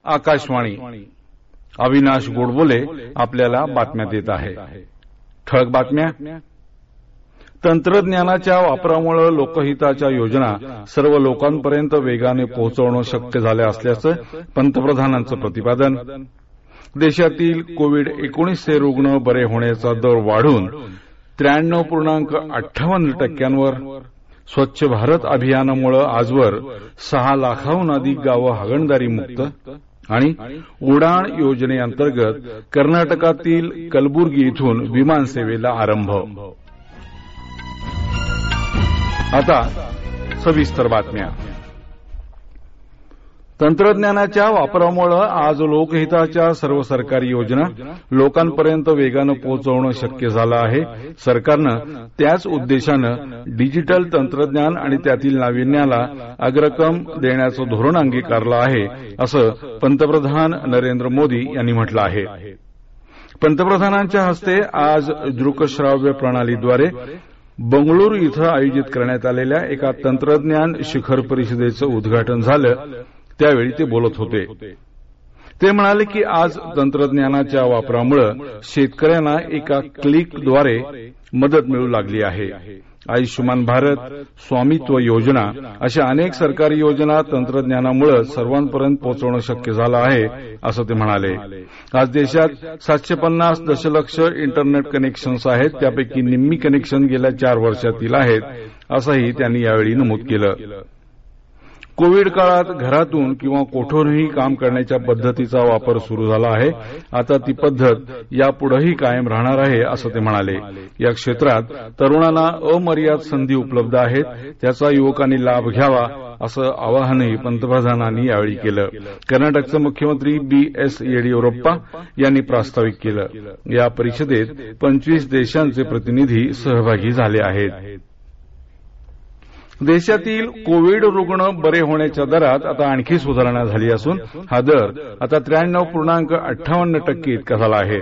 आकाशवाणी अविनाश गोडबोले आपल्याला बातम्या देत आहे. ठळक बातम्या. तंत्रज्ञानाच्या वापरामुळे लोकहिताच्या योजना सर्व लोकांपर्यंत वेगाने पोहोचवणं शक्य झालं असल्याचं पंतप्रधानांचं प्रतिपादन. देशातील कोविड-19 रुग्ण बरे होण्याचा दर वाढून 93.58%वर. स्वच्छ भारत अभियानामुळे आजवर 6 लाखाहून अधिक गावं हागणदारी मुक्त. आणि उडाण योजनेअंतर्गत कर्नाटकातील कलबुर्गी इथून विमानसेवेला आरंभ. आता सविस्तर बातम्या. तंत्रज्ञानाच्या वापरामुळे आज लोकहिताच्या सर्व सरकारी योजना लोकांपर्यंत वेगानं पोहोचवणं शक्य झालं आहे. सरकारनं त्याच उद्देशानं डिजिटल तंत्रज्ञान आणि त्यातील नाविन्याला अग्रक्रम देण्याचं धोरण अंगीकारलं आहे, असं पंतप्रधान नरेंद्र मोदी यांनी म्हटलं आहे. पंतप्रधानांच्या हस्ते आज दृकश्राव्य प्रणालीद्वारे बंगळुरू इथं आयोजित करण्यात आलेल्या एका तंत्रज्ञान शिखर परिषदेचं उद्घाटन झालं. त्यावेळी ते बोलत होते. ते म्हणाले की आज तंत्रज्ञानाच्या वापरामुळे शेतकऱ्यांना एका क्लिकद्वारे मदत मिळू लागली आहे. आयुष्यमान भारत, स्वामित्व योजना अशा अनेक सरकारी योजना तंत्रज्ञानामुळे सर्वांपर्यंत पोहोचवणं शक्य झालं आहे, असं ते म्हणाले. आज देशात 750 दशलक्ष इंटरनेट कनेक्शन्स आहेत. त्यापैकी निम्मी कनेक्शन गेल्या 4 वर्षातील आहेत, असंही त्यांनी यावेळी नमूद केलं. कोविड काळात घरातून किंवा कोठूनही काम करण्याच्या पद्धतीचा वापर सुरू झाला आहे. आता ती पद्धत यापुढेही कायम राहणार आहे, असं ते म्हणाले. या क्षेत्रात तरुणांना अमर्याद संधी उपलब्ध आहेत, त्याचा युवकांनी लाभ घ्यावा, असं आवाहनही पंतप्रधानांनी यावेळी केलं. कर्नाटकचे मुख्यमंत्री BS येडियुरप्पा यांनी प्रास्ताविक केलं. या परिषदेत 25 देशांचे प्रतिनिधी सहभागी झाले आहेत. देशातील कोविड रुग्ण बरे होण्याच्या दरात आता आणखी सुधारणा झाली असून हा दर आता 93.58% इतका झाला आहे.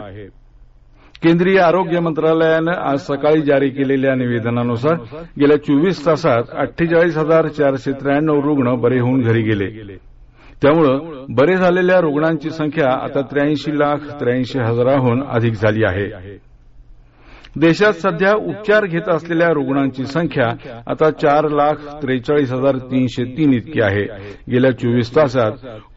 केंद्रीय आरोग्य मंत्रालयानं आज सकाळी जारी केलेल्या निवेदनानुसार गेल्या 24 तासात 48,493 रुग्ण बरे होऊन घरी गेले. त्यामुळे बरे झालेल्या रुग्णांची संख्या आता 83,83,000हून अधिक झाली आहे. देशात सध्या उपचार घेत असलेल्या रुग्णांची संख्या आता 4,43,303 इतकी आहे. गेल्या 24 तासात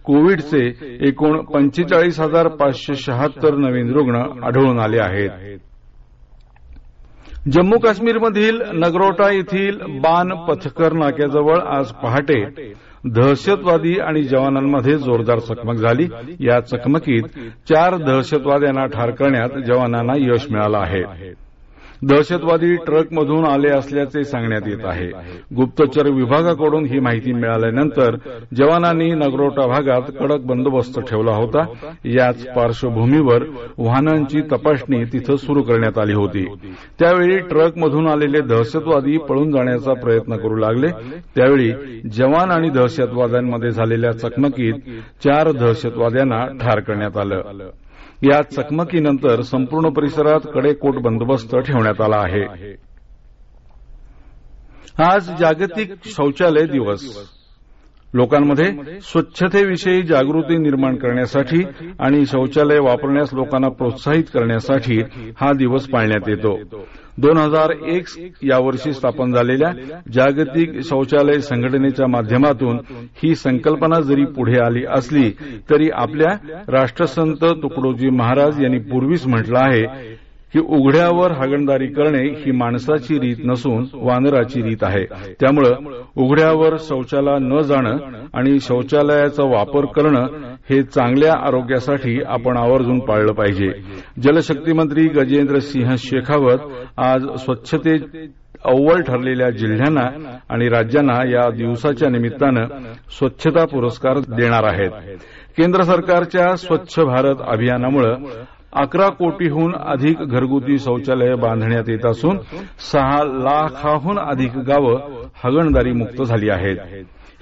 कोविडचे एकूण 45,576 नवीन रुग्ण आढळून आले आहेत. जम्मू काश्मीरमधील नगरोटा येथील बान पथकर नाक्याजवळ आज पहाटे दहशतवादी आणि जवानांमध्ये जोरदार चकमक झाली. या चकमकीत 4 दहशतवाद्यांना ठार करण्यात जवानांना यश मिळालं आहे. दहशतवादी ट्रकमधून आले असल्याचे सांगण्यात येत आहे. गुप्तचर विभागाकडून ही माहिती मिळाल्यानंतर जवानांनी नगरोटा भागात कडक बंदोबस्त ठेवला होता. याच पार्श्वभूमीवर वाहनांची तपासणी तिथं सुरू करण्यात आली होती. त्यावेळी ट्रकमधून आलेले दहशतवादी पळून जाण्याचा प्रयत्न करू लागले. त्यावेळी जवान आणि दहशतवाद्यांमध्ये झालेल्या चकमकीत 4 दहशतवाद्यांना ठार करण्यात आलं. या चकमकीनंतर संपूर्ण परिसरात कडेकोट बंदोबस्त ठेवण्यात आला आहे. आज जागतिक शौचालय दिवस. लोकांमध्ये स्वच्छतेविषयी जागृती निर्माण करण्यासाठी आणि शौचालय वापरण्यास लोकांना प्रोत्साहित करण्यासाठी हा दिवस पाळण्यात येतो. 2001 यावर्षी स्थापन झालेल्या जागतिक शौचालय संघटनेच्या माध्यमातून ही संकल्पना जरी पुढे आली असली तरी आपल्या राष्ट्रसंत तुकडोजी महाराज यांनी पूर्वीच म्हटलं आहे की उघड्यावर हागणदारी करणे ही माणसाची रीत नसून वानराची रीत आहे. त्यामुळे उघड्यावर शौचाला न जाणं आणि शौचालयाचा वापर करणं हे चांगल्या आरोग्यासाठी आपण आवर्जून पाळलं पाहिजे. जलशक्ती मंत्री गजेंद्र सिंह शेखावत आज स्वच्छते अव्वल ठरलेल्या जिल्ह्यांना आणि राज्यांना या दिवसाच्या निमित्तानं स्वच्छता पुरस्कार देणार आहेत. केंद्र सरकारच्या स्वच्छ भारत अभियानामुळे 11 कोटीहून अधिक घरगुती शौचालय बांधण्यात येत असून 6 लाखाहून अधिक गावं हागणदारी मुक्त झाली आहेत.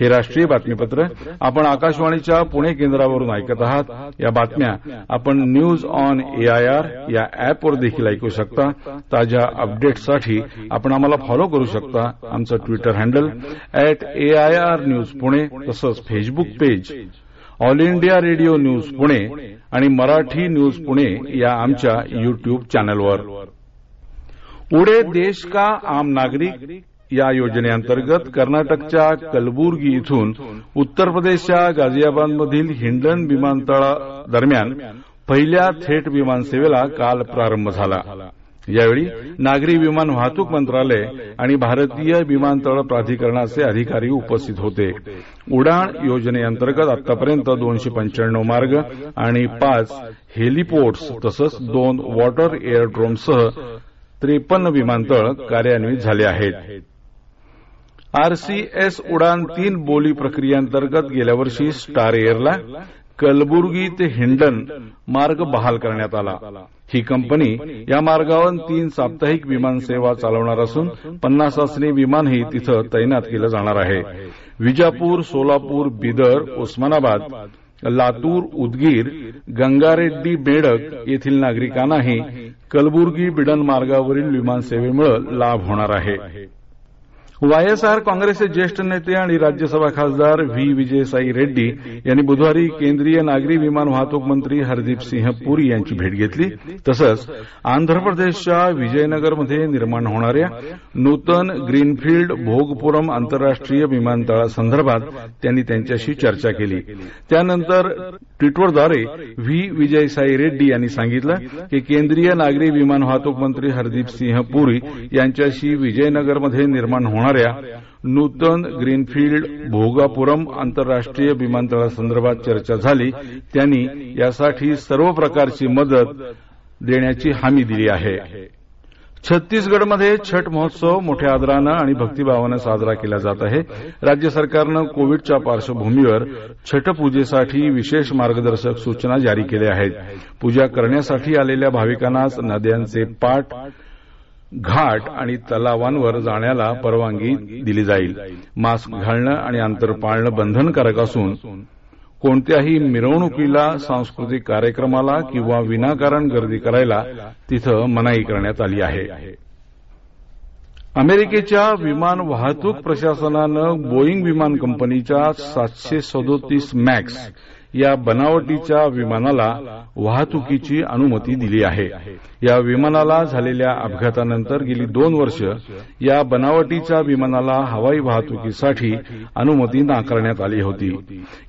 हे राष्ट्रीय बातमीपत्र आपण आकाशवाणीच्या पुणे केंद्रावरून ऐकत आहात. या बातम्या आपण न्यूज ऑन AIR या ऍपवर देखील ऐकू शकता. ताज्या अपडेट्ससाठी आपण आम्हाला फॉलो करू शकता. आमचं Twitter handle @AIR news Pune तसंच Facebook page All India Radio news Pune आणि मराठी न्यूज पुणे या आमच्या युट्यूब चॅनलवर. उडे देश का आम नागरिक या योजनेअंतर्गत कर्नाटकच्या कलबुर्गी इथून उत्तर प्रदेशच्या गाझियाबादमधील हिंडन विमानतळादरम्यान पहिल्या थेट विमानसेवेला काल प्रारंभ झाला. यावेळी नागरी विमान वाहतूक मंत्रालय आणि भारतीय विमानतळ प्राधिकरणाचे अधिकारी उपस्थित होते. उडाण योजनेअंतर्गत आतापर्यंत 295 मार्ग आणि 5 हेलिपोर्ट्स तसंच 2 वॉटर एअरड्रोमसह 53 विमानतळ कार्यान्वित झाले आहेत. RCS उडान 3 बोली प्रक्रियेअंतर्गत गेल्या वर्षी स्टार एअरला कलबुर्गी ते हिंडन मार्ग बहाल करण्यात आला. ही कंपनी या मार्गावर 3 साप्ताहिक विमानसेवा चालवणार असून 50 चाचणी विमानही तिथं तैनात केलं जाणार आहे. विजापूर, सोलापूर, बिदर, उस्मानाबाद, लातूर, उदगीर, गंगारेड्डी, बेडक येथील नागरिकांनाही कलबुर्गी बिडन मार्गावरील विमानसेवेमुळे लाभ होणार आहे. YSR काँग्रेसचे ज्येष्ठ नेते आणि राज्यसभा खासदार व्ही. विजयसाई रेड्डी यांनी बुधवारी केंद्रीय नागरी विमान वाहतूक मंत्री हरदीप सिंह पुरी यांची भेट घेतली. तसंच आंध्र प्रदेशच्या विजयनगरमध्ये निर्माण होणाऱ्या नूतन ग्रीनफील्ड भोगपुरम आंतरराष्ट्रीय विमानतळासंदर्भात त्यांनी त्यांच्याशी चर्चा केली. त्यानंतर ट्विटरद्वारे व्ही. विजयसाई रेड्डी यांनी सांगितलं की केंद्रीय नागरी विमान वाहतूक मंत्री हरदीप सिंह पुरी यांच्याशी विजयनगरमध्ये निर्माण होणाऱ्या नूतन ग्रीनफील्ड भोगापुरम आंतरराष्ट्रीय विमानतळासंदर्भात चर्चा झाली. त्यांनी यासाठी सर्व प्रकारची मदत देण्याची हमी दिली आहे. छत्तीसगडमध्ये छठ महोत्सव मोठ्या आदरानं आणि भक्तिभावानं साजरा केला जात आहे. राज्य सरकारनं कोविडच्या पार्श्वभूमीवर छठपूजेसाठी विशेष मार्गदर्शक सूचना जारी केल्या आहेत. पूजा करण्यासाठी आलेल्या भाविकांनाच नद्यांचे पाट, घाट आणि तलावांवर जाण्याला परवानगी दिली जाईल. मास्क घालणं आणि अंतर पाळणं बंधनकारक असून कोणत्याही मिरवणुकीला, सांस्कृतिक कार्यक्रमाला किंवा विनाकारण गर्दी करायला तिथं मनाई करण्यात आली आहे. अमेरिकेच्या विमान वाहतूक प्रशासनानं बोईंग विमान कंपनीच्या 737 मॅक्स या बनावटीच्या विमानाला वाहतुकीची अनुमती दिली आहे. या विमानाला झालेल्या अपघातानंतर गेली 2 वर्ष या बनावटीच्या विमानाला हवाई वाहतुकीसाठी अनुमती नाकारण्यात आली होती.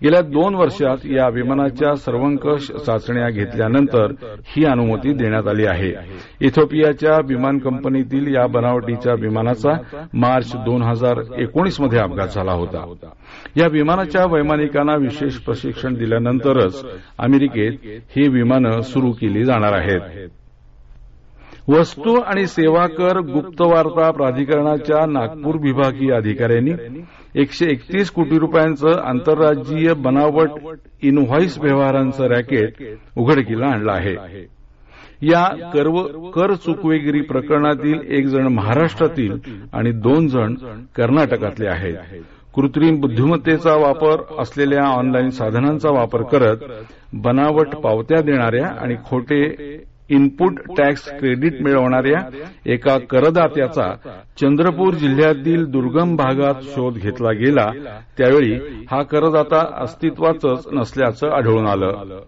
गेल्या 2 वर्षात या विमानाच्या सर्वंकष चाचण्या घेतल्यानंतर ही अनुमती देण्यात आली आहे. इथिओपियाच्या विमान कंपनीतील या बनावटीच्या विमानाचा मार्च 2019 मध्ये अपघात झाला होता. या विमानाच्या वैमानिकांना विशेष प्रशिक्षण दिल्यानंतरच अमेरिकेत ही विमानं सुरू केली जाणार आहेत. वस्तू आणि सेवा कर गुप्तवार्ता प्राधिकरणाच्या नागपूर विभागीय अधिकाऱ्यांनी 131 कोटी रुपयांचं आंतरराज्यीय बनावट इनव्हॉइस व्यवहारांचं रॅकेट उघडकीला आणलं आहे. या कर चुकवेगिरी प्रकरणातील 1 जण महाराष्ट्रातील आणि 2 जण कर्नाटकातले आहेत. कृत्रिम बुद्धिमत्तेचा वापर असलेल्या ऑनलाईन साधनांचा वापर करत बनावट पावत्या देणाऱ्या आणि खोटे इनपुट टॅक्स क्रेडिट मिळवणाऱ्या एका करदात्याचा चंद्रपूर जिल्ह्यातील दुर्गम भागात शोध घेतला गेला. त्यावेळी हा करदाता अस्तित्वातच नसल्याचं आढळून आलं.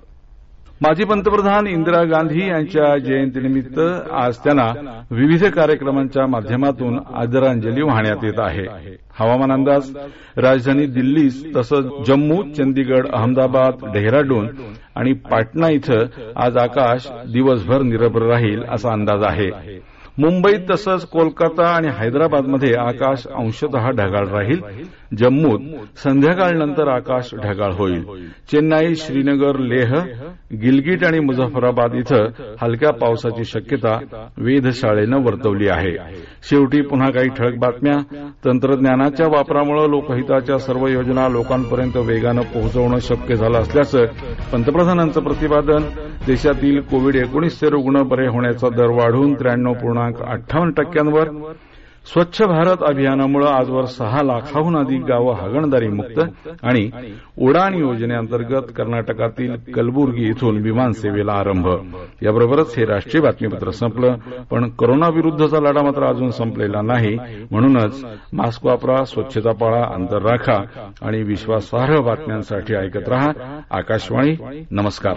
माजी पंतप्रधान इंदिरा गांधी यांच्या जयंतीनिमित्त आज त्यांना विविध कार्यक्रमांच्या माध्यमातून आदरांजली वाहण्यात येत आहे. हवामान अंदाज. राजधानी दिल्ली तसंच जम्मू, चंदीगड, अहमदाबाद, डेहराडून आणि पाटणा इथं आज आकाश दिवसभर निरभ्र राहील असा अंदाज आहे. मुंबईत तसंच कोलकाता आणि हैदराबादमध्ये आकाश अंशतः ढगाळ राहील. जम्मूत संध्याकाळनंतर आकाश ढगाळ होईल. चेन्नई, श्रीनगर, लेह, गिलगिट आणि मुझफ्फराबाद इथं हलक्या पावसाची शक्यता वेधशाळेनं वर्तवली आहे. शेवटी पुन्हा काही ठळक बातम्या. तंत्रज्ञानाच्या वापरामुळे लोकहिताच्या सर्व योजना लोकांपर्यंत वेगानं पोहोचवणं शक्य झालं असल्याचं पंतप्रधानांचं प्रतिपादन. देशातील कोविड-19 रुग्ण बरे होण्याचा दर वाढून 93.58% स्वच्छ भारत अभियानामुळे आजवर 6 लाखाहून अधिक गावं हागणदारी मुक्त आणि उडाण योजनेअंतर्गत कर्नाटकातील कलबुर्गी इथून विमानसेवेला आरंभ. याबरोबरच हे राष्ट्रीय बातमीपत्र संपलं. पण कोरोनाविरुद्धचा लढा मात्र अजून संपलेला नाही. म्हणूनच मास्क वापरा, स्वच्छता पाळा, अंतर राखा आणि विश्वासार्ह बातम्यांसाठी ऐकत रहा आकाशवाणी. नमस्कार.